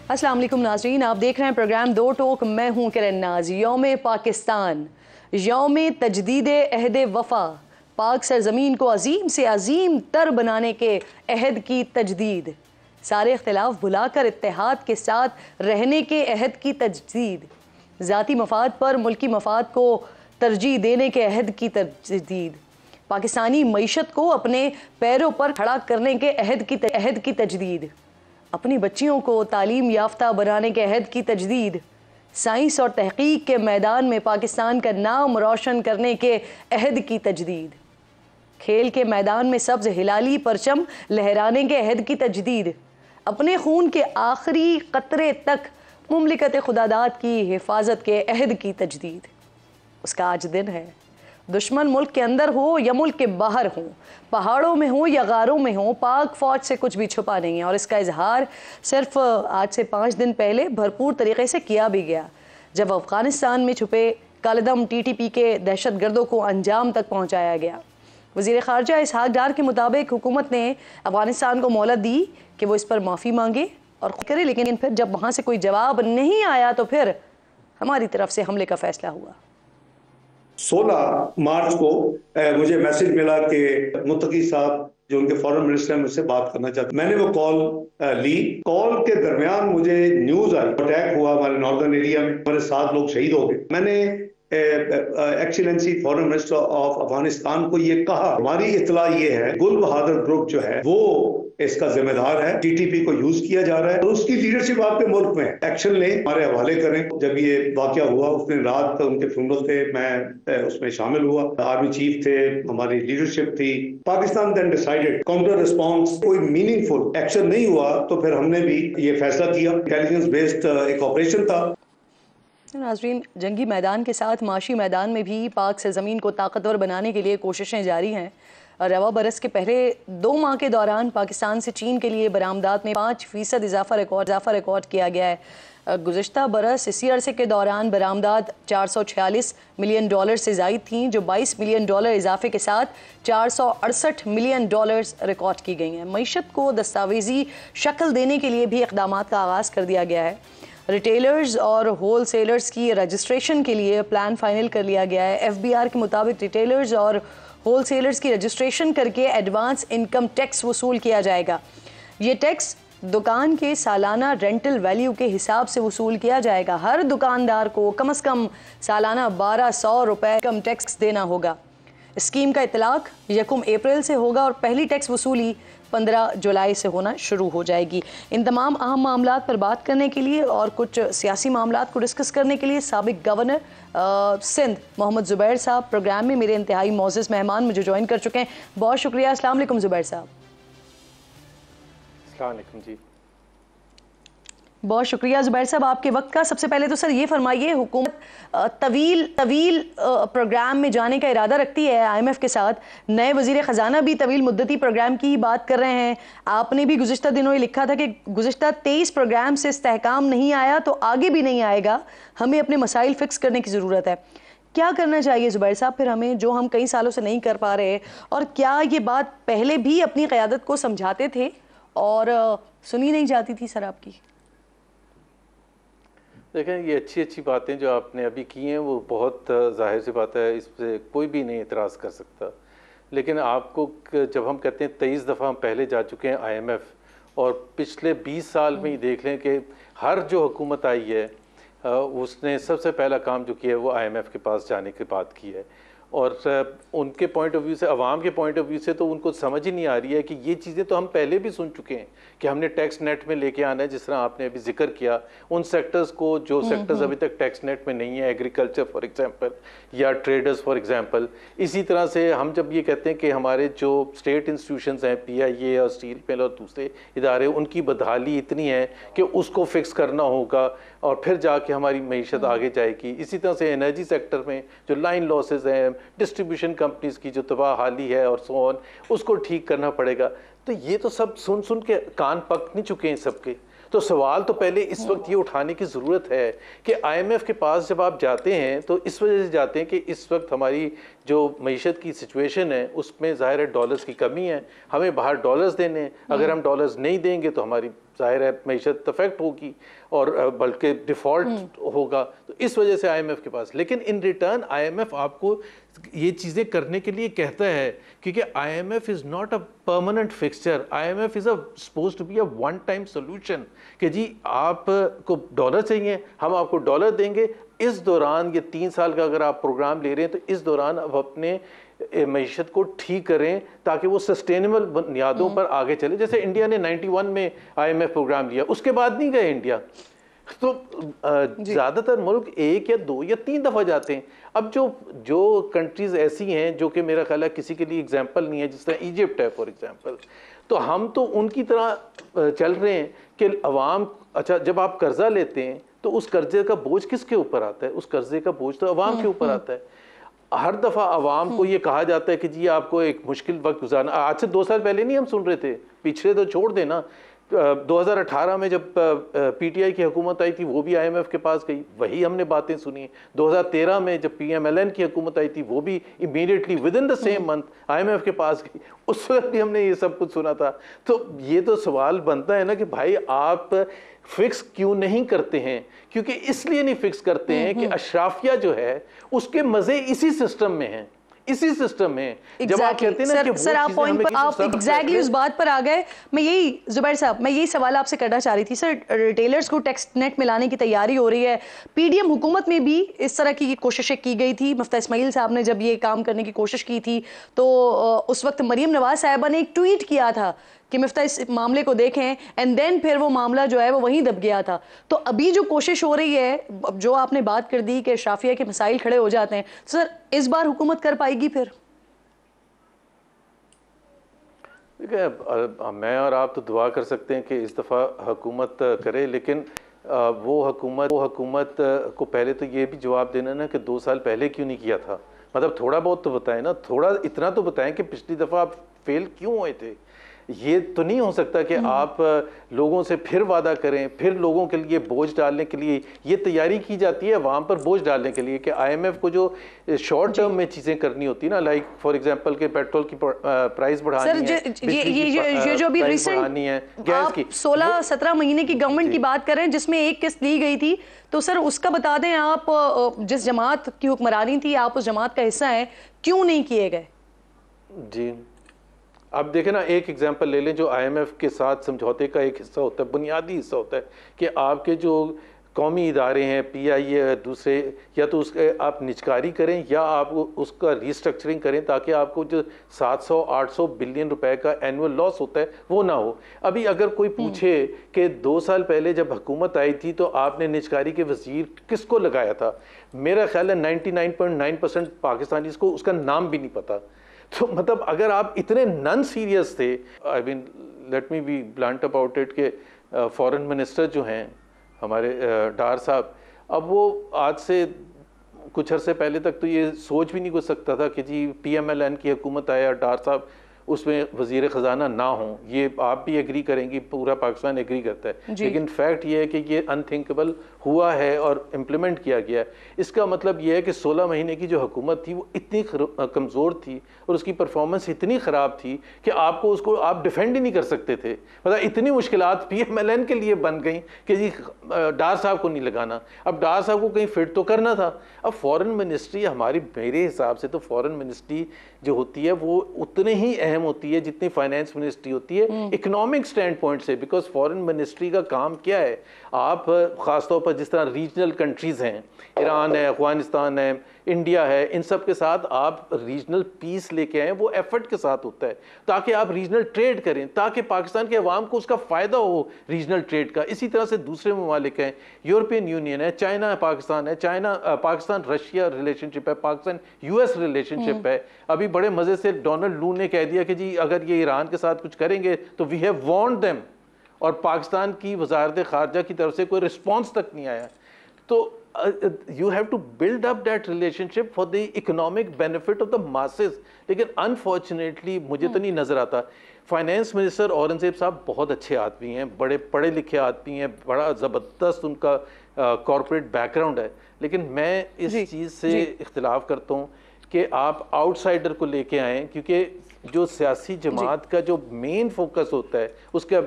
अस्सलाम वालेकुम नाज़रीन, आप देख रहे हैं प्रोग्राम दो टोक। मैं हूं किरण नाज। यौम पाकिस्तान, यौम तजदीद अहद वफ़ा, पाक सरज़मीन को अजीम से अजीम तर बनाने के अहद की तजदीद, सारे इख्तिलाफ भुलाकर इत्तेहाद के साथ रहने के अहद की तजदीद, ज़ाती मफाद पर मुल्की मफाद को तरजीह देने के अहद की तजदीद, पाकिस्तानी मईशत को अपने पैरों पर खड़ा करने के अहद की तजदीद, अपनी बच्चियों को तालीम याफ्ता बनाने के अहद की तजदीद, साइंस और तहकीक के मैदान में पाकिस्तान का नाम रोशन करने के अहद की तजदीद, खेल के मैदान में सब्ज़ हिलाली परचम लहराने के अहद की तजदीद, अपने खून के आखिरी कतरे तक मुमलिकत खुदादाद की हिफाजत के अहद की तजदीद। उसका आज दिन है। दुश्मन मुल्क के अंदर हो या मुल्क के बाहर हो, पहाड़ों में हो या गारों में हो, पाक फ़ौज से कुछ भी छुपा नहीं है। और इसका इजहार सिर्फ आज से 5 दिन पहले भरपूर तरीके से किया भी गया, जब अफ़गानिस्तान में छुपे कालदम TTP के दहशत गर्दों को अंजाम तक पहुँचाया गया। वज़ीर ख़ारजा इसहाक़ डार के मुताबिक हुकूमत ने अफ़गानिस्तान को मोहलत दी कि वो इस पर माफ़ी मांगे और करे, लेकिन फिर जब वहाँ से कोई जवाब नहीं आया तो फिर हमारी तरफ से हमले का फ़ैसला हुआ। 16 मार्च को मुझे मैसेज मिला कि मुत्तकी साहब जो उनके फॉरेन मिनिस्टर हैं मुझसे बात करना चाहते। मैंने वो कॉल ली। कॉल के दरमियान मुझे न्यूज आई अटैक हुआ हमारे नॉर्दर्न एरिया में, हमारे 7 लोग शहीद हो गए। मैंने excellency foreign minister of Afghanistan को ये कहा, हमारी इत्तला ये है गुल बहादुर ग्रुप जो है वो इसका जिम्मेदार है, TTP को यूज किया जा रहा है और उसकी लीडरशिप आपके मुल्क में एक्शन ले, हमारे हवाले करें। जब ये वाकया हुआ उस दिन रात उनके फ्यूनरल थे, मैं उसमें शामिल हुआ, आर्मी चीफ थे, हमारी लीडरशिप थी। Pakistan then decided counter response, कोई मीनिंगफुल एक्शन नहीं हुआ तो फिर हमने भी ये फैसला किया। इंटेलिजेंस बेस्ड एक ऑपरेशन था। नाज़रीन, जंगी मैदान के साथ माशी मैदान में भी पाक सरज़मीन को ताकतवर बनाने के लिए कोशिशें जारी हैं। रवा बरस के पहले 2 माह के दौरान पाकिस्तान से चीन के लिए बरामदात में 5% इजाफा रिकॉर्ड किया गया है। गुज़श्ता बरस इसी अरसे के दौरान बरामदात $446 मिलियन से ज़ायद थीं, जो $22 मिलियन इजाफे के साथ $468 मिलियन रिकॉर्ड की गई हैं। मईशत को दस्तावेजी शक्ल देने के लिए भी इक़दामात का आगाज़ कर दिया गया है। रिटेलर्स और होल सेलर्स की रजिस्ट्रेशन के लिए प्लान फाइनल कर लिया गया है। FBR के मुताबिक रिटेलर्स और होल सेलर्स की रजिस्ट्रेशन करके एडवांस इनकम टैक्स वसूल किया जाएगा। ये टैक्स दुकान के सालाना रेंटल वैल्यू के हिसाब से वसूल किया जाएगा। हर दुकानदार को कम से कम सालाना 1200 रुपये इनकम टैक्स देना होगा। स्कीम का इतलाक 1 अप्रैल से होगा और पहली टैक्स वसूली 15 जुलाई से होना शुरू हो जाएगी। इन तमाम अहम मामलात पर बात करने के लिए और कुछ सियासी मामलात को डिस्कस करने के लिए साबिक गवर्नर सिंध मोहम्मद ज़ुबैर साहब प्रोग्राम में मेरे इंतहाई मोअज़्ज़ज़ मेहमान मुझे ज्वाइन कर चुके हैं। बहुत शुक्रिया। अस्सलाम वालेकुम ज़ुबैर साहब। अस्सलाम वालेकुम जी। बहुत शुक्रिया ज़ुबैर साहब आपके वक्त का। सबसे पहले तो सर ये फरमाइए, हुकूमत तवील प्रोग्राम में जाने का इरादा रखती है IMF के साथ, नए वज़ीर ख़जाना भी तवील मुद्दती प्रोग्राम की ही बात कर रहे हैं। आपने भी गुज़िश्ता दिनों ही लिखा था कि गुज़िश्ता 23 प्रोग्राम से इस्तेहकाम नहीं आया तो आगे भी नहीं आएगा, हमें अपने मसाइल फ़िक्स करने की ज़रूरत है। क्या करना चाहिए ज़ुबैर साहब फिर हमें, जो हम कई सालों से नहीं कर पा रहे, और क्या ये बात पहले भी अपनी क़यादत को समझाते थे और सुनी नहीं जाती थी सर आपकी? देखें, ये अच्छी बातें जो आपने अभी की हैं वो बहुत जाहिर सी बात है, इस पर कोई भी नहीं एतराज़ कर सकता। लेकिन आपको जब हम कहते हैं 23 दफ़ा हम पहले जा चुके हैं IMF, और पिछले 20 साल में ही देख लें कि हर जो हुकूमत आई है उसने सबसे पहला काम जो किया है वो IMF के पास जाने की बात की है। और उनके पॉइंट ऑफ व्यू से, अवाम के पॉइंट ऑफ व्यू से तो उनको समझ ही नहीं आ रही है कि ये चीज़ें तो हम पहले भी सुन चुके हैं कि हमने टैक्स नेट में लेके आना है। जिस तरह आपने अभी जिक्र किया उन सेक्टर्स को जो सेक्टर्स अभी तक टैक्स नेट में नहीं है, एग्रीकल्चर फॉर एग्जांपल या ट्रेडर्स फॉर एग्जांपल। इसी तरह से हम जब ये कहते हैं कि हमारे जो स्टेट इंस्टीट्यूशंस हैं, PIA और स्टील मिल और दूसरे इदारे, उनकी बदहाली इतनी है कि उसको फिक्स करना होगा और फिर जाके हमारी मईशत आगे जाएगी। इसी तरह से एनर्जी सेक्टर में जो लाइन लॉसेज हैं, डिस्ट्रीब्यूशन कंपनीज की जो तबाह हाली है और सो ऑन, उसको ठीक करना पड़ेगा। तो ये तो सब सुन सुन के कान पक नहीं चुके हैं सबके। तो सवाल तो पहले इस वक्त ये उठाने की ज़रूरत है कि आईएमएफ के पास जब आप जाते हैं तो इस वजह से जाते हैं कि इस वक्त हमारी जो मईशत की सिचुएशन है उसमें ज़ाहिर है डॉलर्स की कमी है, हमें बाहर डॉलर्स देने हैं, अगर हम डॉलर्स नहीं देंगे तो हमारी ज़ाहिर है मईशत अफेक्ट होगी और बल्कि डिफ़ॉल्ट होगा। तो इस वजह से आईएमएफ के पास, लेकिन इन रिटर्न आईएमएफ आपको ये चीज़ें करने के लिए कहता है क्योंकि IMF is not a permanent fixture, IMF is suppose to be a one time solution कि जी आपको डॉलर चाहिए, हम आपको डॉलर देंगे। इस दौरान ये 3 साल का अगर आप प्रोग्राम ले रहे हैं तो इस दौरान अब अपने मईशत को ठीक करें ताकि वो सस्टेनेबल बुनियादों पर आगे चले। जैसे इंडिया ने 91 में आईएमएफ प्रोग्राम लिया, उसके बाद नहीं गए इंडिया। तो ज़्यादातर मुल्क 1 या 2 या 3 दफ़ा जाते हैं। अब जो कंट्रीज़ ऐसी हैं जो कि मेरा ख्याल है किसी के लिए एग्जाम्पल नहीं है, जिस तरह इजिप्ट है फॉर एग्जाम्पल, तो हम तो उनकी तरह चल रहे हैं कि अवाम, अच्छा जब आप कर्जा लेते हैं तो उस कर्जे का बोझ किसके ऊपर आता है? उस कर्जे का बोझ तो अवाम के ऊपर आता है। हर दफ़ा आवाम को ये कहा जाता है कि जी आपको एक मुश्किल वक्त गुजारना। आज से 2 साल पहले नहीं हम सुन रहे थे, पिछले तो छोड़ देना, 2018 में जब पीटीआई की हुकूमत आई थी वो भी आईएमएफ के पास गई, वही हमने बातें सुनी। 2013 में जब पीएमएलएन की हुकूमत आई थी वो भी immediately with in the same month IMF के पास गई, उस वक्त भी हमने ये सब कुछ सुना था। तो ये तो सवाल बनता है ना कि भाई आप फिक्स क्यों नहीं करते हैं? क्योंकि इसलिए नहीं फिक्स करते हैं कि अशराफिया जो है उसके मजे इसी सिस्टम में हैं, इसी सिस्टम में। जब आप कहते हैं ना कि सर आप पॉइंट पर, आप एग्जैक्टली उस बात पर आ गए। मैं यही जुबैर साहब, मैं यही सवाल आपसे करना चाह रही थी। सर रिटेलर्स को टैक्स नेट में लाने की तैयारी हो रही है, पीडीएम हुकूमत में भी इस तरह की कोशिशें की गई थी। मुफ्ती इस्माइल साहब ने जब ये काम करने की कोशिश की थी तो उस वक्त मरीम नवाज साहिबा ने एक ट्वीट किया था कि मुफ्ती इस मामले को देखें, एंड देन फिर वो मामला जो है वो वहीं दब गया था। तो अभी जो कोशिश हो रही है, जो आपने बात कर दी कि शाफिया के मसाइल खड़े हो जाते हैं, तो सर इस बार हुकूमत कर पाएगी फिर? देखिए मैं और आप तो दुआ कर सकते हैं कि इस दफ़ा हुकूमत करे, लेकिन वो हुकूमत को पहले तो ये भी जवाब देना ना कि 2 साल पहले क्यों नहीं किया था। मतलब थोड़ा बहुत तो बताएं ना, थोड़ा इतना तो बताएं कि पिछली दफ़ा आप फेल क्यों हुए थे। ये तो नहीं हो सकता कि आप लोगों से फिर वादा करें, फिर लोगों के लिए बोझ डालने के लिए ये तैयारी की जाती है वहाँ पर बोझ डालने के लिए कि आईएमएफ को जो शॉर्ट टर्म में चीज़ें करनी होती है ना, लाइक फॉर एग्जांपल के पेट्रोल की प्राइस बढ़ानी है, ये जो अभी रिसेंट गैस की 16-17 महीने की गवर्नमेंट की बात कर रहे हैं जिसमें एक किस्त ली गई थी, तो सर उसका बता दें, आप जिस जमात की हुक्मरानी थी आप उस जमात का हिस्सा हैं, क्यों नहीं किए गए? जी अब देखें ना, एक एग्जांपल ले लें जो आईएमएफ के साथ समझौते का एक हिस्सा होता है, बुनियादी हिस्सा होता है कि आपके जो कौमी इदारे हैं, पीआईए दूसरे, या तो उसके आप निजकारी करें या आप उसका रीस्ट्रक्चरिंग करें ताकि आपको जो 700-800 बिलियन रुपए का एनुअल लॉस होता है वो ना हो। अभी अगर कोई पूछे कि 2 साल पहले जब हुकूमत आई थी तो आपने निजकारी के वजीर किसको लगाया था, मेरा ख्याल है 99.9% पाकिस्तानीज़ को उसका नाम भी नहीं पता। तो मतलब अगर आप इतने नॉन सीरियस थे, I mean let me be blunt about it, के फॉरेन मिनिस्टर जो हैं हमारे डार साहब, अब वो आज से कुछ अरसे पहले तक तो ये सोच भी नहीं हो सकता था कि जी पीएमएलएन की हुकूमत आया, डार साहब उसमें वजीर ख़जाना ना हो। ये आप भी एग्री करेंगी, पूरा पाकिस्तान एग्री करता है, लेकिन फैक्ट ये है कि ये अनथिंकेबल हुआ है और इम्प्लीमेंट किया गया है। इसका मतलब ये है कि 16 महीने की जो हुकूमत थी वो इतनी कमज़ोर थी और उसकी परफॉर्मेंस इतनी ख़राब थी कि आपको उसको आप डिफेंड ही नहीं कर सकते थे। मतलब इतनी मुश्किलात पीएमएलएन के लिए बन गई कि जी डार साहब को नहीं लगाना, अब डार साहब को कहीं फिट तो करना था। अब फॉरेन मिनिस्ट्री हमारी, मेरे हिसाब से तो फॉरेन मिनिस्ट्री जो होती है वो उतने ही अहम होती है जितनी फाइनेंस मिनिस्ट्री होती है इकोनॉमिक स्टैंड पॉइंट से। बिकॉज फॉरेन मिनिस्ट्री का काम क्या है, आप ख़ासतौर पर जिस तरह रीजनल कंट्रीज़ हैं, ईरान है, अफगानिस्तान है, इंडिया है, इन सब के साथ आप रीजनल पीस लेके आए, वो एफर्ट के साथ होता है ताकि आप रीजनल ट्रेड करें, ताकि पाकिस्तान के अवाम को उसका फ़ायदा हो रीजनल ट्रेड का। इसी तरह से दूसरे ममालिक हैं, यूरोपियन यूनियन है, चाइना है, पाकिस्तान है, चाइना पाकिस्तान रशिया रिलेशनशिप है, पाकिस्तान यूएस रिलेशनशिप है। अभी बड़े मज़े से डोनाल्ड लू ने कह दिया कि जी अगर ये ईरान के साथ कुछ करेंगे तो वी हैव वार्न्ड देम, और पाकिस्तान की वजारत खारजा की तरफ से कोई रिस्पॉन्स तक नहीं आया। तो you have to build up that relationship for the economic benefit of the masses, लेकिन unfortunately मुझे तो नहीं नजर आता। फाइनेंस मिनिस्टर औरंगजेब साहब बहुत अच्छे आदमी हैं, बड़े पढ़े लिखे आदमी हैं, बड़ा ज़बरदस्त उनका कॉरपोरेट बैकग्राउंड है, लेकिन मैं इस चीज़ से इख्तिलाफ करता हूँ कि आप आउटसाइडर को लेके आएँ, क्योंकि जो सियासी जमात का जो मेन फोकस होता है उसका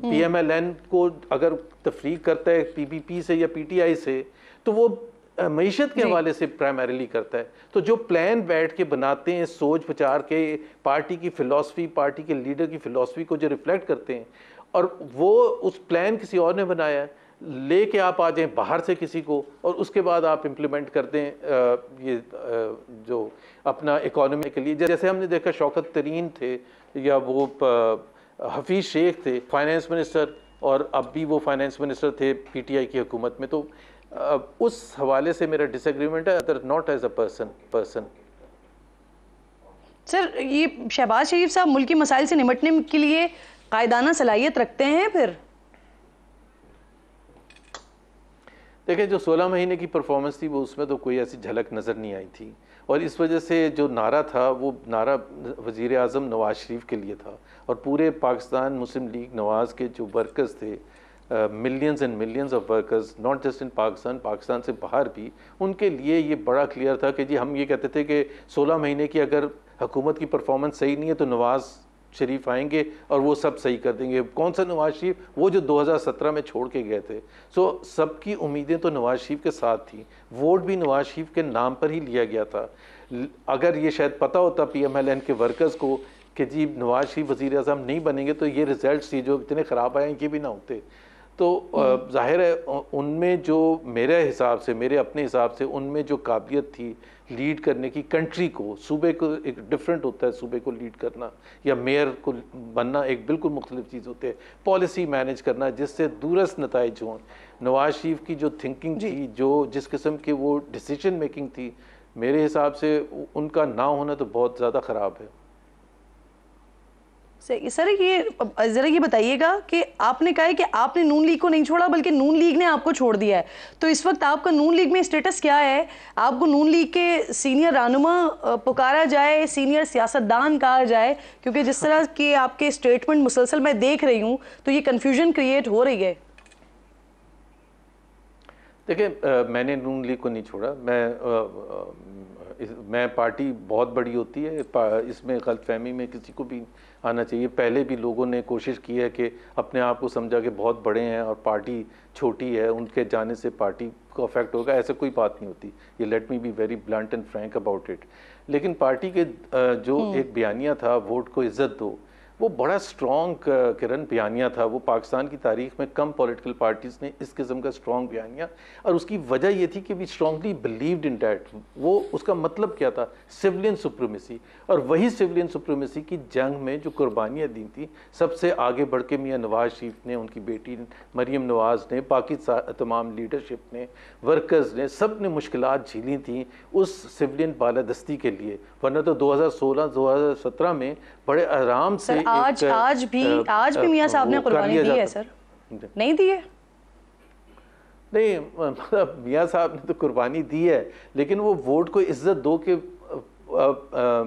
PMLN को अगर तफरीक करता है PPP से या PTI से, तो वो मईशत के हवाले से प्राइमरीली करता है। तो जो प्लान बैठ के बनाते हैं सोच विचार के, पार्टी की फ़िलॉसफी, पार्टी के लीडर की फ़िलॉसफी को जो रिफ्लेक्ट करते हैं, और वो उस प्लान किसी और ने बनाया है, लेके आप आ जाएं बाहर से किसी को और उसके बाद आप इम्प्लीमेंट कर दें ये जो अपना इकोनॉमी के लिए। जैसे हमने देखा शौकत तरीन थे या वो हफीज़ शेख थे फाइनेंस मिनिस्टर, और अब भी वो फाइनेंस मिनिस्टर थे PTI की हुकूमत में। तो उस हवाले से मेरा डिसएग्रीमेंट है, other not as a person. Sir, ये शहबाज शरीफ साहब मुल्की मसाइल से निपटने के लिए कायदाना सलाहियत रखते हैं? फिर देखिए, जो 16 महीने की परफॉर्मेंस थी वो उसमें तो कोई ऐसी झलक नज़र नहीं आई थी, और इस वजह से जो नारा था वो नारा वज़ीर आज़म नवाज़ शरीफ के लिए था, और पूरे पाकिस्तान मुस्लिम लीग नवाज़ के जो वर्कर्स थे, millions and millions of workers, not just in Pakistan से बाहर भी, उनके लिए ये बड़ा क्लियर था कि जी हम ये कहते थे कि 16 महीने की अगर हुकूमत की परफॉर्मेंस सही नहीं है तो नवाज़ शरीफ आएंगे और वो सब सही कर देंगे। कौन सा नवाज़ शरीफ? वो जो 2017 में छोड़ के गए थे। सो सबकी उम्मीदें तो नवाज़ शरीफ के साथ थी, वोट भी नवाज़ शरीफ के नाम पर ही लिया गया था। अगर ये शायद पता होता PMLN के वर्कर्स को कि जी नवाज़ शरीफ वज़ीर आज़म नहीं बनेंगे, तो ये रिजल्ट्स ही जो इतने ख़राब आए ये भी ना होते। तो जाहिर है उनमें जो मेरे अपने हिसाब से उनमें जो काबिलियत थी लीड करने की, कंट्री को, सूबे को, एक डिफरेंट होता है सूबे को लीड करना या मेयर को बनना, एक बिल्कुल मुख्तलिफ चीज़ होती है। पॉलिसी मैनेज करना जिससे दूरस्थ नताइज हों, नवाज़ शरीफ की जो थिंकिंग थी, जो जिस किस्म की वो डिसीजन मेकिंग थी, मेरे हिसाब से उनका ना होना तो बहुत ज़्यादा ख़राब है। सर, ये ज़रा ये बताइएगा कि आपने कहा है कि आपने नून लीग को नहीं छोड़ा बल्कि नून लीग ने आपको छोड़ दिया है, तो इस वक्त आपका नून लीग में स्टेटस क्या है? आपको नून लीग के सीनियर रहनुमा पुकारा जाए, सीनियर सियासतदान कहा जाए? क्योंकि जिस तरह के आपके स्टेटमेंट मुसलसल मैं देख रही हूँ तो ये कन्फ्यूजन क्रिएट हो रही है। देखिए, मैंने नून लीग को नहीं छोड़ा। मैं पार्टी बहुत बड़ी होती है, इसमें गलतफहमी में किसी को भी आना चाहिए। पहले भी लोगों ने कोशिश की है कि अपने आप को समझा कि बहुत बड़े हैं और पार्टी छोटी है, उनके जाने से पार्टी को अफेक्ट होगा, ऐसे कोई बात नहीं होती। ये late me be very blunt and Frank about it. लेकिन पार्टी के जो एक बयानिया था, वोट को इज्जत दो, वो बड़ा स्ट्रॉन्ग किरण बयानिया था। वो पाकिस्तान की तारीख में कम पॉलिटिकल पार्टीज़ ने इस किस्म का स्ट्रॉन्ग बयानिया, और उसकी वजह ये थी कि we strongly believed in that. वो उसका मतलब क्या था? Civilian supremacy. और वही सिविलियन सुप्रीमेसी की जंग में जो कुर्बानियाँ दी थी, सबसे आगे बढ़ के मियाँ नवाज़ शरीफ ने, उनकी बेटी मरीम नवाज़ ने, बाकी तमाम लीडरशिप ने, वर्कर्स ने, सब ने मुश्किलात झेली थी उस सिविलियन बालादस्ती के लिए। वरना तो 2016-2017 में बड़े आराम से आज भी मियाँ साहब ने कुर्बानी दी है सर? नहीं दी है? नहीं, मतलब मियाँ साहब ने तो कुर्बानी दी है, लेकिन वो वोट को इज्जत दो के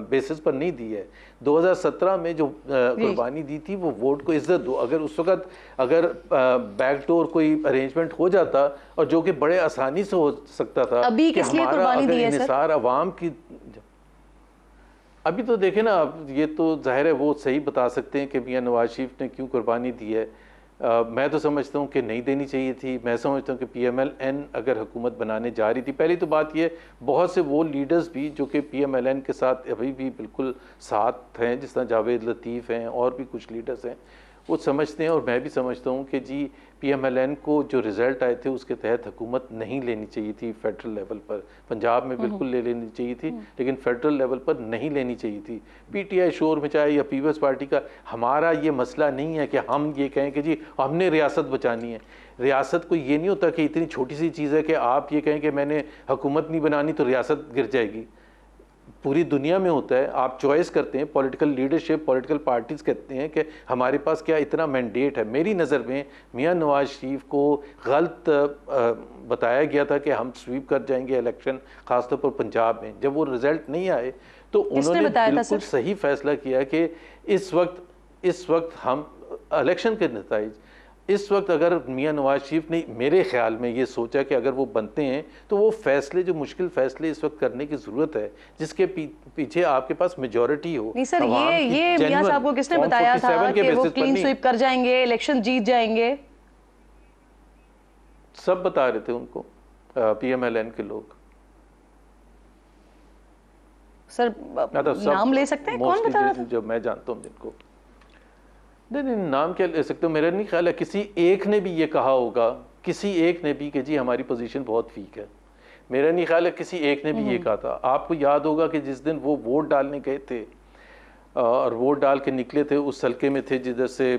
बेसिस पर नहीं दी है। 2017 में जो कुर्बानी दी थी वो वोट को इज्जत दो। अगर उस वक्त अगर बैकडोर कोई अरेंजमेंट हो जाता, और जो कि बड़े आसानी से हो सकता था, अभी किस लिए कुर्बानी दी है सर? इंसार अवाम की, अभी तो देखें ना आप, ये तो जाहिर है वो सही बता सकते हैं कि मियाँ नवाज शरीफ ने क्यों कुर्बानी दी है। मैं तो समझता हूँ कि नहीं देनी चाहिए थी। मैं समझता हूँ कि PMLN अगर हुकूमत बनाने जा रही थी, पहली तो बात ये, बहुत से वो लीडर्स भी जो कि PMLN के साथ अभी भी बिल्कुल साथ हैं, जिस तरह जावेद लतीफ़ हैं और भी कुछ लीडर्स हैं, वो समझते हैं, और मैं भी समझता हूँ कि जी PMLN को जो रिज़ल्ट आए थे उसके तहत हुकूमत नहीं लेनी चाहिए थी फेडरल लेवल पर। पंजाब में बिल्कुल ले लेनी चाहिए थी, लेकिन फेडरल लेवल पर नहीं लेनी चाहिए थी। PTI शोर मचाए या पीपल्स पार्टी का, हमारा ये मसला नहीं है कि हम ये कहें कि जी हमने रियासत बचानी है। रियासत को ये नहीं होता कि इतनी छोटी सी चीज़ है कि आप ये कहें कि मैंने हुकूमत नहीं बनानी तो रियासत गिर जाएगी। पूरी दुनिया में होता है, आप चॉइस करते हैं, पॉलिटिकल लीडरशिप, पॉलिटिकल पार्टीज़ कहते हैं कि हमारे पास क्या इतना मैंडेट है। मेरी नज़र में मियाँ नवाज शरीफ को गलत बताया गया था कि हम स्वीप कर जाएंगे इलेक्शन, ख़ासतौर पर पंजाब में। जब वो रिज़ल्ट नहीं आए तो उन्होंने बताया था बिल्कुल सर? सही फैसला किया कि इस वक्त हम इलेक्शन के नताइज, इस वक्त अगर मियां नवाज शरीफ ने मेरे ख्याल में ये सोचा कि अगर वो बनते हैं तो वो फैसले, जो मुश्किल फैसले इस वक्त करने की ज़रूरत है, जिसके पीछे आपके पास मेजॉरिटी हो। नहीं सर, ये मियां साहब को किसने बताया था कि वो क्लीन स्वीप कर जाएंगे, इलेक्शन जीत जाएंगे? सब बता रहे थे उनको, PMLN के लोग। सर नाम ले सकते हैं, कौन बता रहा था? जो मैं जानता हूँ जिनको, नहीं नाम क्या ले सकते हो, मेरा नहीं ख्याल है किसी एक ने भी ये कहा होगा, किसी एक ने भी कि जी हमारी पोजीशन बहुत वीक है। मेरा नहीं ख्याल है किसी एक ने भी ये कहा था। आपको याद होगा कि जिस दिन वो वोट डालने गए थे और वोट डाल के निकले थे, उस हल्के में थे जिधर से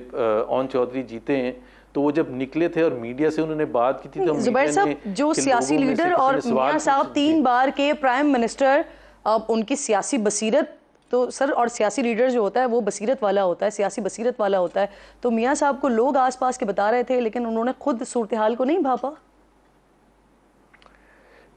ओन चौधरी जीते हैं, तो वो जब निकले थे और मीडिया से उन्होंने बात की थी तो जुबैर साहब, जो सियासी लीडर और मियां साहब 3 बार के प्राइम मिनिस्टर, अब उनकी सियासी बसीरत तो सर, और सियासी लीडर जो होता है वो बसीरत वाला होता है, सियासी बसीरत वाला होता है। तो मियां साहब को लोग आसपास के बता रहे थे, लेकिन उन्होंने खुद सूरत हाल को नहीं भापा।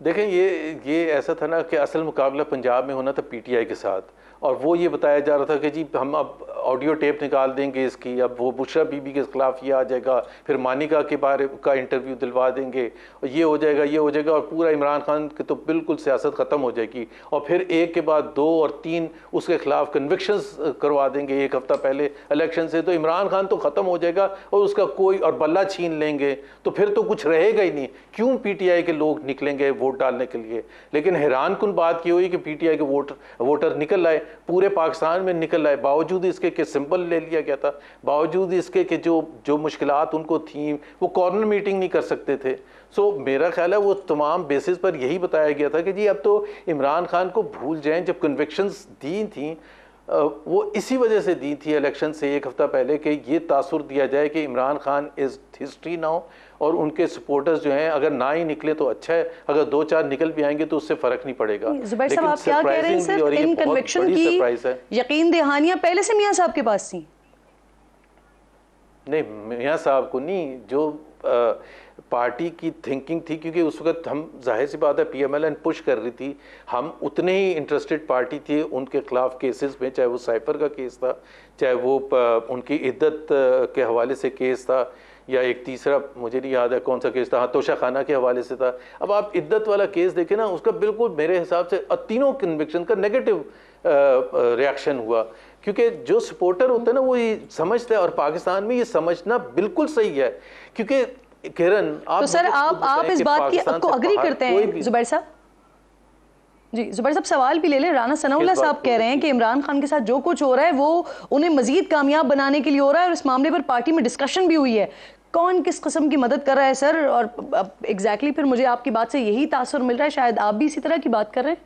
देखें, ये ऐसा था ना कि असल मुकाबला पंजाब में होना था PTI के साथ, और वो ये बताया जा रहा था कि जी हम अब ऑडियो टेप निकाल देंगे इसकी, अब वो बुशरा बीबी के खिलाफ ये आ जाएगा, फिर मानिका के बारे का इंटरव्यू दिलवा देंगे, और ये हो जाएगा, ये हो जाएगा, और पूरा इमरान खान की तो बिल्कुल सियासत ख़त्म हो जाएगी, और फिर एक के बाद 2 और 3 उसके खिलाफ कन्विक्शंस करवा देंगे 1 हफ्ता पहले इलेक्शन से, तो इमरान खान तो ख़त्म हो जाएगा और उसका कोई, और बल्ला छीन लेंगे, तो फिर तो कुछ रहेगा ही नहीं। क्यों PTI के लोग निकलेंगे वोट डालने के लिए? लेकिन हैरान कुन बात ये हुई कि PTI के वोटर निकल आए, पूरे पाकिस्तान में निकल आए, बावजूद इसके कि सिंबल ले लिया गया था, बावजूद इसके कि जो मुश्किलात उनको थी, वो कॉर्नर मीटिंग नहीं कर सकते थे। सो मेरा ख्याल है वो तमाम बेसिस पर यही बताया गया था कि जी अब तो इमरान खान को भूल जाएं। जब कन्विक्शंस दी थी वो इसी वजह से दी थी इलेक्शन से 1 हफ्ता पहले, कि ये तासुर दिया जाए कि Imran Khan is history now, और उनके सपोर्टर्स जो हैं अगर ना ही निकले तो अच्छा है, अगर 2-4 निकल भी आएंगे तो उससे फर्क नहीं पड़ेगा। जुबैर साहब, आप क्या कह रहे हैं सर? इन कन्विक्शन की यकीन दहानियां पहले से मियां साहब के पास थी? नहीं, मियां साहब को नहीं, जो पार्टी की थिंकिंग थी, क्योंकि उस वक्त हम, जाहिर सी बात है, PMLN पुश कर रही थी, हम उतने ही इंटरेस्टेड पार्टी थी उनके खिलाफ केसेस में, चाहे वो साइफर का केस था, चाहे वो उनकी इद्दत के हवाले से केस था, या एक तीसरा मुझे नहीं याद है कौन सा केस था, हाँ, तोशा खाना के हवाले से था। अब आप इद्दत वाला केस देखें ना, उसका बिल्कुल मेरे हिसाब से तीनों कन्विक्शन का नेगेटिव रिएक्शन हुआ, क्योंकि जो सपोर्टर होता है ना वो ये समझता है, और पाकिस्तान में ये समझना बिल्कुल सही है। क्योंकि किरण, आप तो सर आप इस बात की को अग्री करते हैं जुबैर साहब? जी जुबैर साहब, सवाल भी ले लें। राना सनाउल्लाह साहब कह रहे हैं कि इमरान खान के साथ जो कुछ हो रहा है वो उन्हें मजीद कामयाब बनाने के लिए हो रहा है, और इस मामले पर पार्टी में डिस्कशन भी हुई है। कौन किस किस्म की मदद कर रहा है सर? और एग्जैक्टली फिर मुझे आपकी बात से यही तासुर मिल रहा है, शायद आप भी इसी तरह की बात कर रहे हैं।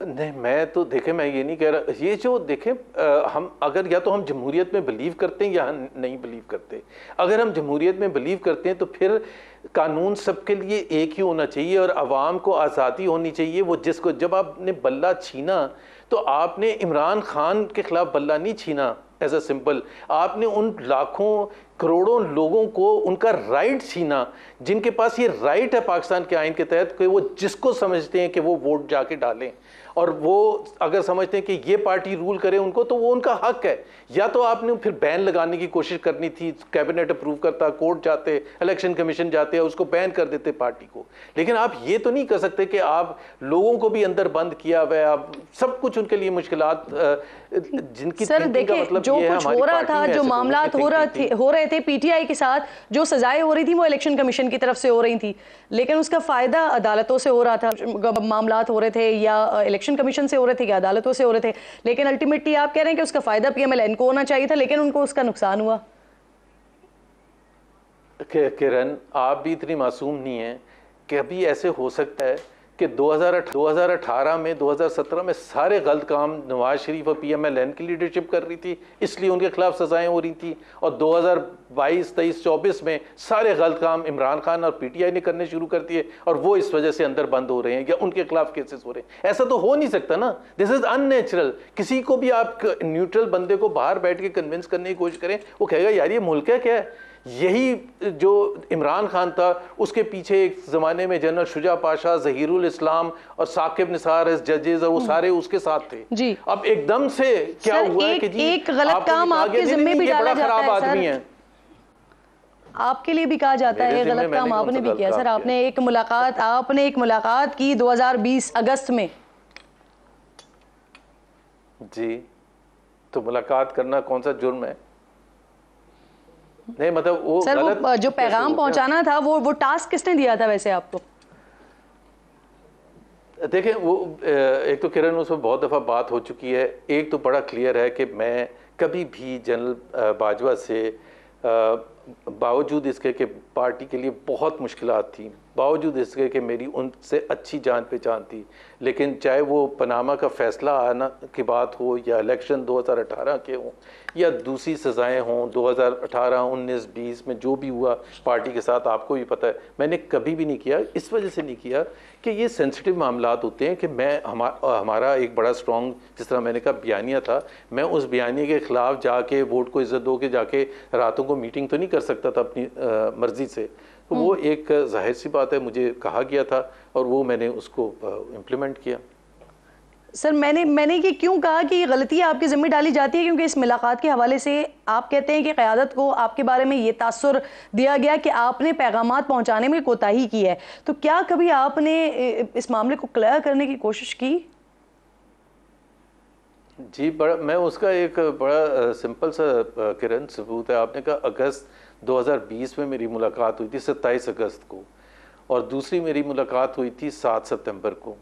नहीं, मैं तो देखें, मैं ये नहीं कह रहा, ये जो देखें, हम अगर या तो हम जमहूरियत में बिलीव करते हैं या नहीं बिलीव करते। अगर हम जमहूरियत में बिलीव करते हैं तो फिर कानून सबके लिए एक ही होना चाहिए और आवाम को आज़ादी होनी चाहिए। वो जिसको, जब आपने बल्ला छीना तो आपने इमरान खान के खिलाफ बल्ला नहीं छीना एज अ सिंपल, आपने उन लाखों करोड़ों लोगों को उनका राइट छीना, जिनके पास ये राइट है पाकिस्तान के आइन के तहत कि वो जिसको समझते हैं कि वो वोट जाके डालें, और वो अगर समझते हैं कि ये पार्टी रूल करे उनको, तो वो उनका हक है। या तो आपने फिर बैन लगाने की कोशिश करनी थी, कैबिनेट अप्रूव करता, कोर्ट जाते, इलेक्शन कमीशन जाते, उसको बैन कर देते पार्टी को। लेकिन आप ये तो नहीं कर सकते कि आप लोगों को भी अंदर बंद किया हुआ है, आप सब कुछ उनके लिए मुश्किलात, जिनकी सर देखिए, मतलब जो कुछ हो रहा था, जो मामलात हो रहे थे PTI के साथ, जो सजाएं हो रही थी वो इलेक्शन कमीशन की तरफ से हो रही थी, लेकिन उसका फायदा अदालतों से हो रहा था। मामलात हो रहे थे या इलेक्शन कमीशन से हो रहे थे या अदालतों से हो रहे थे, लेकिन अल्टीमेटली आप कह रहे हैं कि उसका फायदा PMLN को होना चाहिए था, लेकिन उनको उसका नुकसान हुआ। किरण, आप भी इतनी मासूम नहीं है कि अभी ऐसे हो सकता है कि 2018 में, 2017 में सारे गलत काम नवाज शरीफ और PMLN की लीडरशिप कर रही थी, इसलिए उनके खिलाफ सजाएं हो रही थी, और 2022, 23, 24 में सारे गलत काम इमरान खान और PTI ने करने शुरू कर दिए, और वो इस वजह से अंदर बंद हो रहे हैं या उनके खिलाफ केसेस हो रहे हैं। ऐसा तो हो नहीं सकता ना, दिस इज अननेचुरल। किसी को भी आप न्यूट्रल बंदे को बाहर बैठ के कन्विंस करने की कोशिश करें, वो कहेगा यार ये मुल्क है क्या है, यही जो इमरान खान था उसके पीछे एक ज़माने में जनरल शुजा पाशा, ज़हीरुल इस्लाम और साकिब निसार एज जजेस और वो सारे उसके साथ थे जी। अब एकदम से क्या हुआ है कि जी एक गलत काम आपके जिम्मे भी डाला जाता है सर, आपके लिए भी कहा जाता है ये गलत काम आपने भी किया सर। आपने एक मुलाकात की 2020 अगस्त में। जी, तो मुलाकात करना कौन सा जुर्म है? नहीं मतलब वो सर वो जो पैगाम पहुंचाना था वो टास्क किसने दिया था वैसे आपको? देखें वो एक तो किरण उसमें बहुत दफ़ा बात हो चुकी है। एक तो बड़ा क्लियर है कि मैं कभी भी जनरल बाजवा से बावजूद इसके कि पार्टी के लिए बहुत मुश्किलात थी, बावजूद इसके कि मेरी उनसे अच्छी जान पहचान थी, लेकिन चाहे वो पनामा का फ़ैसला आना की बात हो या इलेक्शन 2018 के हों या दूसरी सज़ाएं हों 2018, 19, 20 में जो भी हुआ पार्टी के साथ, आपको भी पता है मैंने कभी भी नहीं किया। इस वजह से नहीं किया कि ये सेंसिटिव मामलात होते हैं कि मैं हमारा एक बड़ा स्ट्रॉन्ग, जिस तरह मैंने कहा बयानिया था, मैं उस बयानिए के ख़िलाफ़ जाके वोट को इज़्ज़त दो के जाके रातों को मीटिंग तो नहीं कर सकता था अपनी मर्ज़ी से। तो वो एक जाहिर सी बात है, मुझे कहा गया था और वो मैंने उसको इम्प्लीमेंट किया। सर मैंने ये क्यों कहा कि ये गलती आपके ज़िम्मे डाली जाती है, क्योंकि इस मुलाकात के हवाले से आप कहते हैं कि क़यादत को आपके बारे में ये तासुर दिया गया कि आपने पैगामात पहुंचाने में कोताही की है। तो क्या कभी आपने इस मामले को क्लियर करने की कोशिश की? जी, मैं उसका एक बड़ा सिंपल सा किरण सबूत है। आपने कहा अगस्त 2020 में मेरी मुलाकात हुई थी 27 अगस्त को, और दूसरी मेरी मुलाकात हुई थी 7 सितंबर को।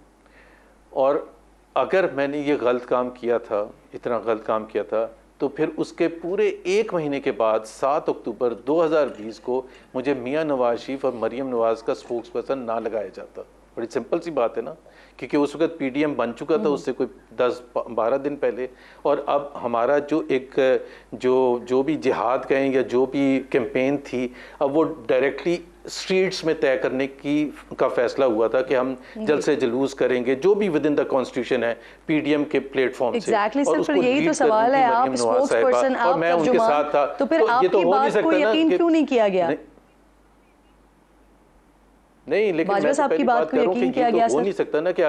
और अगर मैंने ये गलत काम किया था, इतना गलत काम किया था, तो फिर उसके पूरे एक महीने के बाद 7 अक्टूबर 2020 को मुझे मियां नवाज शरीफ और मरीम नवाज का स्पोक्स पर्सन ना लगाया जाता। बड़ी सिंपल सी बात है ना, क्योंकि उस वक्त पीडीएम बन चुका था उससे कोई 10-12 दिन पहले। और अब हमारा जो एक जो भी जिहाद कहें या जो भी कैंपेन थी, अब वो डायरेक्टली स्ट्रीट्स में तय करने का फैसला हुआ था कि हम जल्द से जुलूस करेंगे जो भी विद इन द कॉन्स्टिट्यूशन है पीडीएम के प्लेटफॉर्म से। और उसको यही तो सवाल है, आप स्पोक्स पर्सन, आप मैं उनके साथ था, तो फिर आपकी बात को यकीन क्यों नहीं किया गया? नहीं, लेकिन मैं तो पहली बात करूं कि ये तो हो नहीं सकता ना कि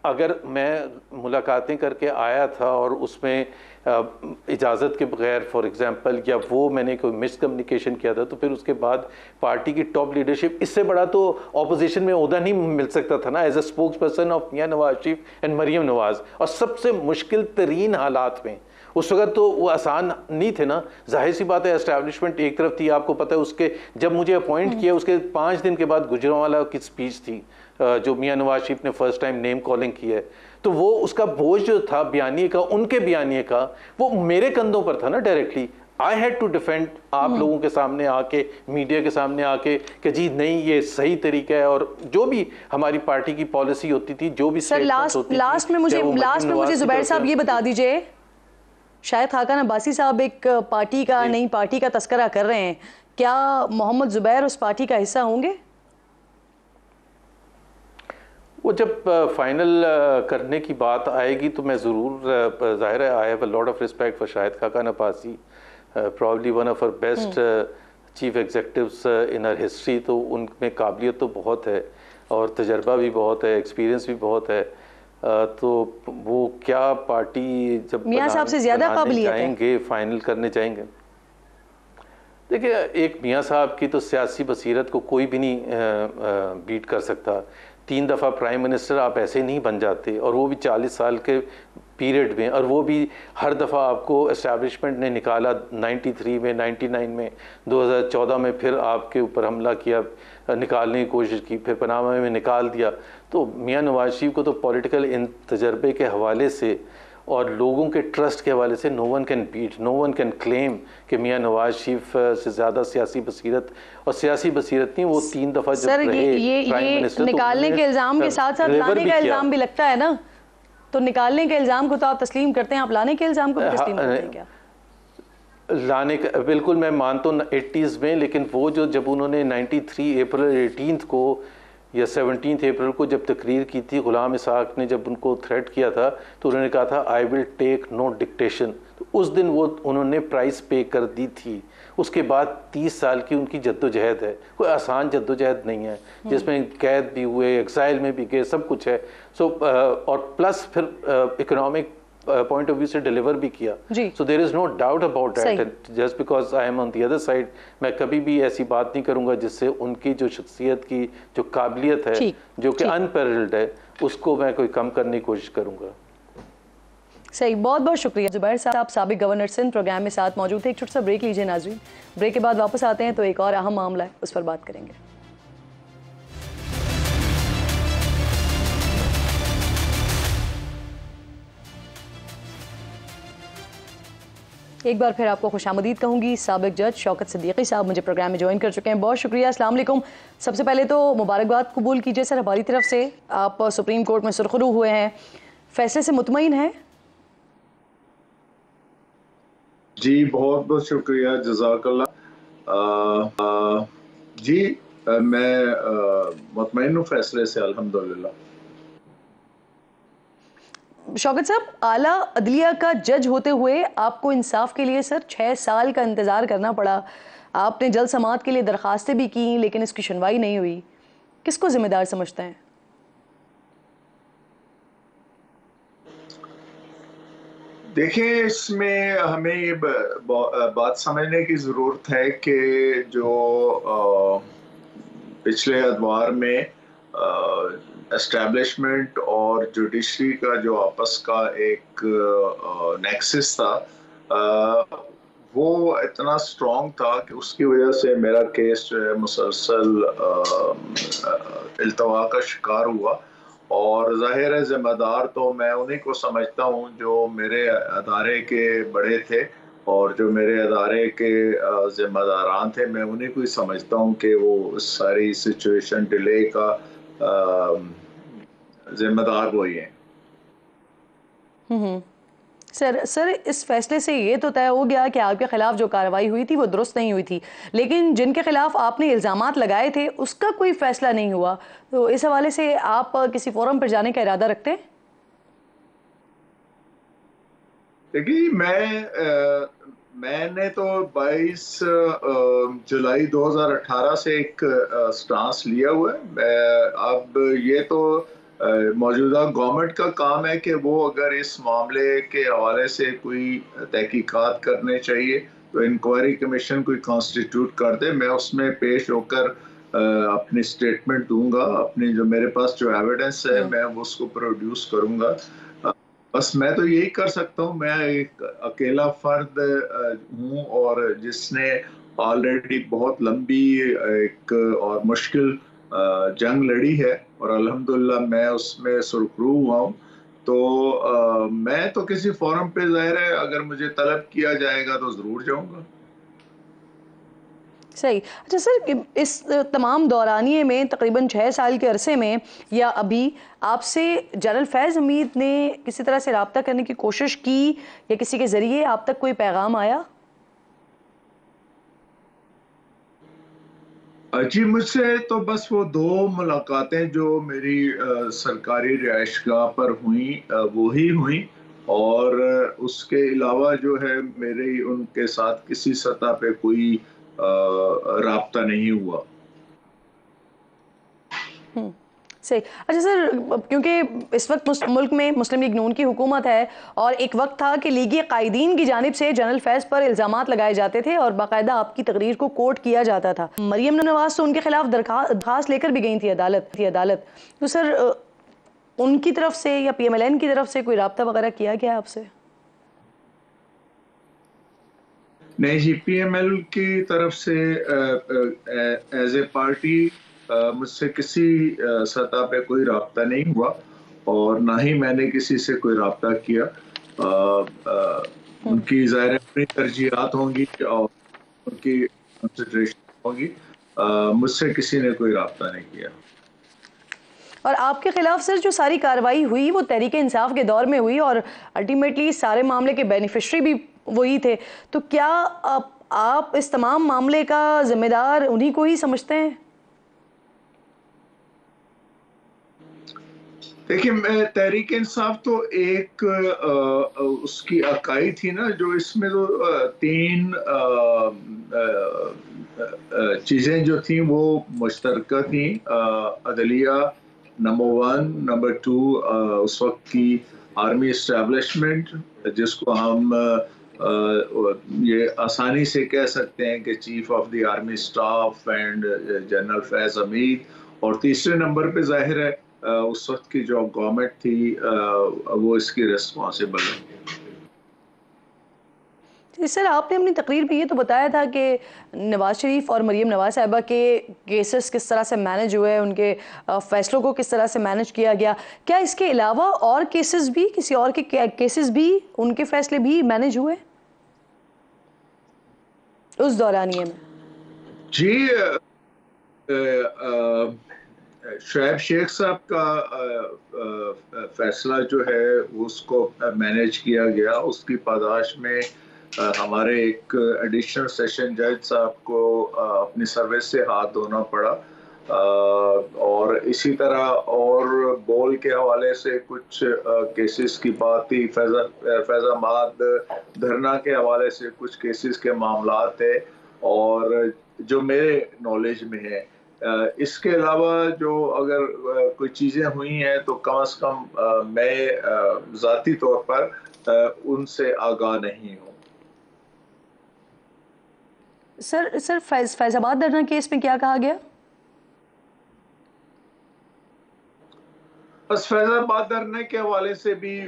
अगर मैं मुलाकातें करके आया था और उसमें इजाज़त के बगैर फॉर एग्जांपल, या वो मैंने कोई मिसकम्युनिकेशन किया था, तो फिर उसके बाद पार्टी की टॉप लीडरशिप, इससे बड़ा तो ऑपोजिशन में ओहदा नहीं मिल सकता था ना as a spokesperson of Mian Nawaz Sharif and Maryam Nawaz. और सबसे मुश्किल तरीन हालात में उस वक्त तो वो आसान नहीं थे ना। जाहिर सी बात है, एस्टैब्लिशमेंट एक तरफ थी, आपको पता है। उसके जब मुझे अपॉइंट किया उसके 5 दिन के बाद गुजरांवाला की स्पीच थी जो मियां नवाज शरीफ ने फर्स्ट टाइम नेम कॉलिंग की है, तो वो उसका बोझ जो था बयानिए का, उनके बयानिए का, वो मेरे कंधों पर था ना directly. I had to defend आप लोगों के सामने आके, मीडिया के सामने आके कि जी नहीं ये सही तरीका है। और जो भी हमारी पार्टी की पॉलिसी होती थी, जो भी सर लास्ट में मुझे जुबैर साहब ये बता दीजिए, शायद खाकान अब्बासी साहब एक पार्टी का, नई पार्टी का तस्करा कर रहे हैं, क्या मोहम्मद जुबैर उस पार्टी का हिस्सा होंगे? वो जब फाइनल करने की बात आएगी तो मैं ज़रूर, ज़ाहिर है I have a lot of respect for Shahid Khaqan Abbasi, probably one of our best chief executives in our history. तो उनमें काबिलियत तो बहुत है और तजर्बा भी बहुत है, एक्सपीरियंस भी बहुत है। तो वो क्या पार्टी जब मियां साहब से ज़्यादा काबिलियत जाएंगे, फाइनल करने जाएंगे। देखिए, एक मियां साहब की तो सियासी बसीरत को कोई भी नहीं बीट कर सकता। 3 दफ़ा प्राइम मिनिस्टर आप ऐसे नहीं बन जाते, और वो भी 40 साल के पीरियड में, और वो भी हर दफ़ा आपको एस्टैब्लिशमेंट ने निकाला 93 में, 99 में, 2014 में फिर आपके ऊपर हमला किया, निकालने की कोशिश की, फिर पनामा में निकाल दिया। तो मियां नवाज शरीफ को तो पॉलिटिकल इन तजर्बे के हवाले से और लोगों के ट्रस्ट के हवाले से no one can beat, no one can claim कि मियां नवाज शरीफ से ज़्यादा सियासी बसीरत, और सियासी बसीरत नहीं, वो 3 दफ़ा जब रहे प्राइम मिनिस्टर, निकालने के इल्ज़ाम के साथ साथ लाने का इल्ज़ाम भी लगता है ना। तो निकालने के इल्ज़ाम को तो आप तस्लीम करते हैं, आप लाने के इल्ज़ाम को भी तस्लीम करते हैं क्या? लाने का बिल्कुल मैं मानता हूँ 80s में, लेकिन वो जो जब उन्होंने 93 अप्रैल 18 को या 17 अप्रैल को जब तकरीर की थी, गुलाम इसहाक ने जब उनको थ्रेट किया था, तो उन्होंने कहा था I will take no dictation. तो उस दिन वो उन्होंने प्राइस पे कर दी थी। उसके बाद 30 साल की उनकी जद्दोजहद है, कोई आसान जद्दोजहद नहीं है, जिसमें कैद भी हुए, एक्साइल में भी गए, सब कुछ है। और प्लस फिर इकोनॉमिक पॉइंट ऑफ व्यू से डिलीवर भी किया। So there is no doubt about that. Just because I am on the other side, मैं कभी भी ऐसी बात नहीं करूंगा जिससे उनकी जो शख्सियत की जो काबिलियत है, जो कि अनपैरेलल्ड है, उसको मैं कोई कम करने की कोशिश करूंगा। सही, बहुत बहुत शुक्रिया जुबैर साहब, साबिक गवर्नर सिंध प्रोग्राम में साथ मौजूद थे। एक छोटा सा ब्रेक लीजिए नाज़रीन, ब्रेक के बाद वापस आते हैं तो एक और अहम मामला है, उस पर बात करेंगे। एक बार फिर आपको खुशामदीद कहूँगी। साबिक जज शौकत सिद्दीकी साहब मुझे प्रोग्राम में ज्वाइन कर चुके हैं, बहुत शुक्रिया। अस्सलाम वालेकुम। सबसे पहले तो मुबारकबाद कबूल कीजिए सर हमारी तरफ से, आप सुप्रीम कोर्ट में सुरखरू हुए हैं, फैसले से मुतमईन हैं? जी बहुत बहुत शुक्रिया, जज़ाकल्लाह। जी मैं मुतमईन हूँ फैसले से, अल्हम्दुलिल्लाह। शौकत साहब, आला अदलिया का जज होते हुए आपको इंसाफ के लिए सर 6 साल का इंतज़ार करना पड़ा। आपने जल्द समाअत के लिए दरख्वास्तें भी की लेकिन इसकी सुनवाई नहीं हुई, किसको जिम्मेदार समझते हैं? देखिए, इसमें हमें ये बात समझने की ज़रूरत है कि जो पिछले अदवार में एस्टैब्लिशमेंट और जुडिशरी का जो आपस का एक नेक्सस था, वो इतना स्ट्रॉन्ग था कि उसकी वजह से मेरा केस जो है मुसलसल इल्तवा का शिकार हुआ। और ज़ाहिर है ज़िम्मेदार तो मैं उन्हीं को समझता हूँ जो मेरे अदारे के बड़े थे और जो मेरे अदारे के ज़िम्मेदारान थे, मैं उन्हीं को ही समझता हूँ कि वो सारी सिचुएशन डिले का जिम्मेदार वही हैं। सर इस फैसले से ये तो तय हो गया कि आपके खिलाफ जो कार्रवाई हुई थी वो दुरुस्त नहीं हुई थी, लेकिन जिनके खिलाफ आपने इल्ज़ामात लगाए थे उसका कोई फैसला नहीं हुआ, तो इस हवाले से आप किसी फोरम पर जाने का इरादा रखते हैं? देखिए, मैंने तो 22 जुलाई 2018 से एक स्टांस लिया हुआ है। अब ये तो मौजूदा गवर्नमेंट का काम है कि वो अगर इस मामले के हवाले से कोई तहकीकात करने चाहिए तो इंक्वायरी कमीशन कोई कॉन्स्टिट्यूट कर दे, मैं उसमें पेश होकर अपनी स्टेटमेंट दूंगा। अपनी जो मेरे पास जो एविडेंस है मैं उसको प्रोड्यूस करूंगा। बस मैं तो यही कर सकता हूँ। मैं एक अकेला फर्द हूँ और जिसने ऑलरेडी बहुत लंबी एक और मुश्किल जंग लड़ी है और अल्हम्दुलिल्लाह मैं उसमें सुरखरू हुआ हूँ। तो मैं तो किसी फोरम पे ज़ाहिर है अगर मुझे तलब किया जाएगा तो ज़रूर जाऊँगा। सही। अच्छा सर, इस तमाम दौरानिए में तकरीबन 6 साल के अरसे में या अभी आपसे जनरल फैज़ हमीद ने किसी तरह से रब्ता करने की कोशिश की या किसी के ज़रिए आप तक कोई पैगाम आया? जी, मुझसे तो बस वो 2 मुलाकातें जो मेरी सरकारी रिहाइशगाह पर हुई वो ही हुई और उसके अलावा जो है मेरे उनके साथ किसी सतह पे कोई राब्ता नहीं हुआ। सही। अच्छा सर, क्योंकि इस वक्त मुल्क में मुस्लिम लीग नून की हुकूमत है और एक वक्त था कि लीगी कायदीन की जानिब से जनरल फैज़ पर इल्ज़ामात लगाए जाते थे और बाकायदा आपकी तकरीर को कोर्ट किया जाता था। मरियम नवाज तो उनके खिलाफ दरखास्त लेकर भी गई थी अदालत। तो सर उनकी तरफ से या PMLN की तरफ से कोई राब्ता वगैरह किया गया आपसे? नहीं जी, PML की तरफ से एज ए पार्टी मुझसे किसी सतह पे कोई राब्ता नहीं हुआ और ना ही मैंने किसी से कोई राब्ता किया। उनकी ज़ाहिर अपनी तरजीहात होंगी और उनकी कंसिडरेशन होगी। मुझसे किसी ने कोई राब्ता नहीं किया। और आपके खिलाफ सर जो सारी कार्रवाई हुई वो तहरीक इंसाफ के दौर में हुई और अल्टीमेटली सारे मामले के बेनिफिशरी भी वही थे, तो क्या आप इस तमाम मामले का जिम्मेदार उन्हीं को ही समझते हैं? देखिए, तहरीक इंसाफ तो एक उसकी अकाई थी ना, जो इसमें तो तीन चीज़ें जो थी वो मुश्तरका थी। अदलिया नंबर 1, नंबर 2 उस वक्त की आर्मी इस्टेब्लिशमेंट, जिसको हम ये आसानी से कह सकते हैं कि chief of the army staff and general Faiz Hamid, और तीसरे नंबर पे जाहिर है उस वक्त की जो गवर्नमेंट थी वो इसकी रिस्पॉन्सिबल है। सर, आपने अपनी तकरीर में ये तो बताया था कि नवाज शरीफ और मरीम नवाज साहिबा के केसेस किस तरह से मैनेज हुए, उनके फैसलों को किस तरह से मैनेज किया गया। क्या इसके अलावा और केसेस भी, किसी और के केसेस भी, उनके फैसले भी मैनेज हुए उस दौरानिये में? जी, शुएब शेख साहब का फैसला जो है उसको मैनेज किया गया। उसकी पादाश में हमारे एक एडिशनल सेशन जज साहब को अपनी सर्विस से हाथ धोना पड़ा, और इसी तरह और बोल के हवाले से कुछ केसेस की बात थी। फैजाबाद धरना के हवाले से कुछ केसेस के मामला थे, और जो मेरे नॉलेज में है। इसके अलावा जो अगर कोई चीज़ें हुई हैं तो कम से कम मैं ज़ाती तौर पर उनसे आगाह नहीं हूँ। सर फैजाबाद धरना केस में क्या कहा गया? बस फैजाबाद धरने के हवाले से भी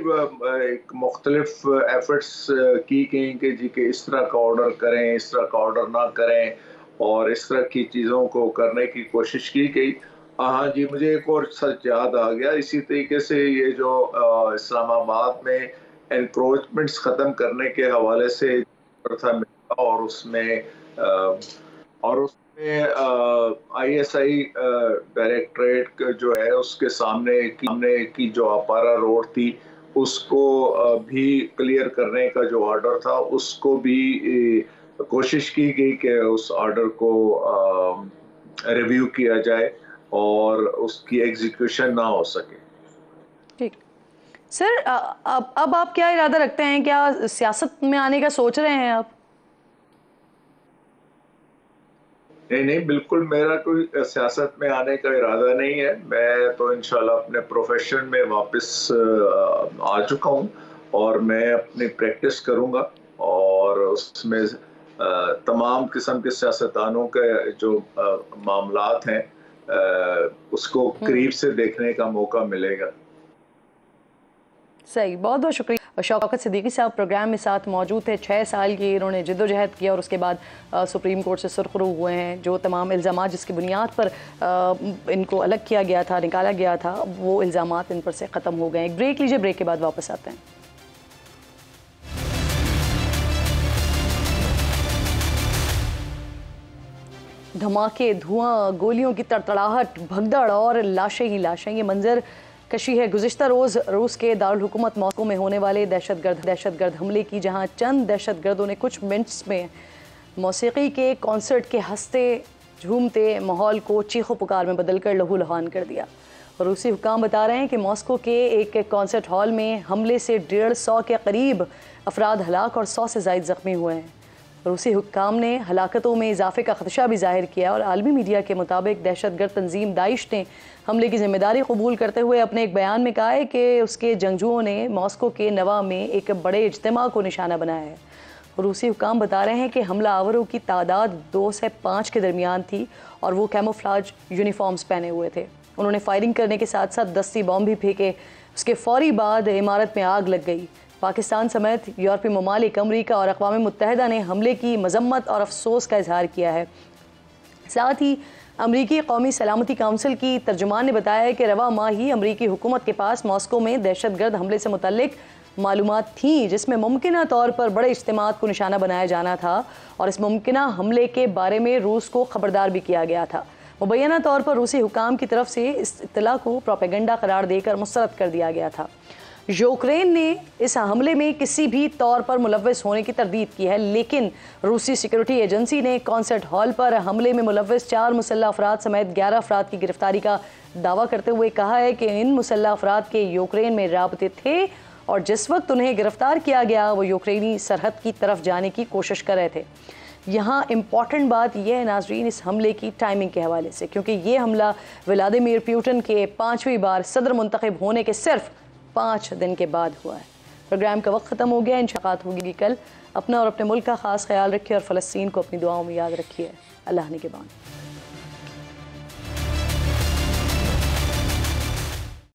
एक मुख्तलिफ एफर्ट्स की गई कि जी के इस तरह का ऑर्डर करें, इस तरह का ऑर्डर ना करें, और इस तरह की चीज़ों को करने की कोशिश की गई। हाँ जी, मुझे एक और सच याद आ गया। इसी तरीके से ये जो इस्लामाबाद में एनक्रोचमेंट्स ख़त्म करने के हवाले से था, और उसमें ISI डायरेक्टरेट जो है उसके सामने की जो अपारा रोड थी उसको भी क्लियर करने का जो ऑर्डर था उसको भी कोशिश की गई कि उस ऑर्डर को रिव्यू किया जाए और उसकी एग्जीक्यूशन ना हो सके। ठीक सर, अब आप क्या इरादा रखते हैं? क्या सियासत में आने का सोच रहे हैं आप? नहीं, बिल्कुल मेरा कोई सियासत में आने का इरादा नहीं है। मैं तो इंशाल्लाह अपने प्रोफेशन में वापस आ चुका हूँ, और मैं अपनी प्रैक्टिस करूँगा, और उसमें तमाम किस्म के सियासतदानों के जो मामलात हैं उसको करीब से देखने का मौका मिलेगा। सही, बहुत बहुत शुक्रिया। शौकत सिद्दीकी साहब प्रोग्राम में साथ मौजूद थे। 6 साल की इन्होंने जिद्दोजहद किया और उसके बाद सुप्रीम कोर्ट से सुरखरू हुए हैं। जो तमाम इल्ज़ाम जिसकी बुनियाद पर इनको अलग किया गया था, निकाला गया था, वो इल्ज़ाम इन पर से ख़त्म हो गए। एक ब्रेक लीजिए, ब्रेक के बाद वापस आते हैं। धमाके, धुआं, गोलियों की तड़तड़ाहट, भगदड़ और लाशें ही लाशें, ये मंजर कशी है गुज़िश्ता रोज़ रूस के दारुल हुकूमत मॉस्को में होने वाले दहशतगर्द हमले की, जहां चंद दहशतगर्दों ने कुछ मिनट्स में मौसीकी के कॉन्सर्ट के हंसते झूमते माहौल को चीखो पुकार में बदलकर लहू लुहान कर दिया। रूसी हुक्काम बता रहे हैं कि मॉस्को के एक कॉन्सर्ट हॉल में हमले से 150 के करीब अफराद हलाक और 100 से ज़ायद ज़ख्मी हुए हैं। रूसी हुक्काम ने हलाकतों में इजाफे का खदशा भी जाहिर किया, और आलमी मीडिया के मुताबिक दहशतगर्द तंजीम दाइश ने हमले की जिम्मेदारी कबूल करते हुए अपने एक बयान में कहा है कि उसके जंगजुओं ने मॉस्को के नवा में एक बड़े इज्तिमा को निशाना बनाया है। रूसी हुक्काम बता रहे हैं कि हमला आवरों की तादाद 2 से 5 के दरमियान थी, और वो कैमोफ्लाज यूनिफॉर्म्स पहने हुए थे। उन्होंने फायरिंग करने के साथ साथ दस्ती बॉम्ब भी फेंके। उसके फौरी बाद इमारत में आग लग गई। पाकिस्तान समेत यूरोपीय ममालिक, अमरीका और अक़वाम मुत्तहिदा ने हमले की मजम्मत और अफसोस का इजहार किया है। साथ ही अमरीकी कौमी सलामती काउंसिल की तर्जुमान ने बताया है कि रवा माह ही अमरीकी हुकूमत के पास मॉस्को में दहशतगर्द हमले से मुतल्लिक मालूमात थी, जिसमें मुमकिना तौर पर बड़े इज्तिमा को निशाना बनाया जाना था, और इस मुमकिना हमले के बारे में रूस को खबरदार भी किया गया था। मुबैना तौर पर रूसी हुकाम की तरफ से इस इत्तला को प्रोपेगेंडा करार देकर मुस्तरद कर दिया गया था। यूक्रेन ने इस हमले में किसी भी तौर पर मुलव्वस होने की तरदीद की है, लेकिन रूसी सिक्योरिटी एजेंसी ने कॉन्सर्ट हॉल पर हमले में मुलव्वस 4 मुसल्लह अफराद समेत 11 अफराद की गिरफ्तारी का दावा करते हुए कहा है कि इन मुसल्लह अफराद के यूक्रेन में राबते थे और जिस वक्त उन्हें गिरफ्तार किया गया वो यूक्रेनी सरहद की तरफ जाने की कोशिश कर रहे थे। यहाँ इम्पॉर्टेंट बात यह है नाजरीन इस हमले की टाइमिंग के हवाले से, क्योंकि ये हमला व्लादिमीर पुतिन के 5वीं बार सदर मुंतखब होने के सिर्फ 5 दिन के बाद हुआ है। प्रोग्राम का वक्त ख़त्म हो गया, इंशाअल्लाह होगी कल। अपना और अपने मुल्क का ख़ास ख्याल रखिए और फ़लस्तीन को अपनी दुआओं में याद रखिए। अल्लाह निगहबान।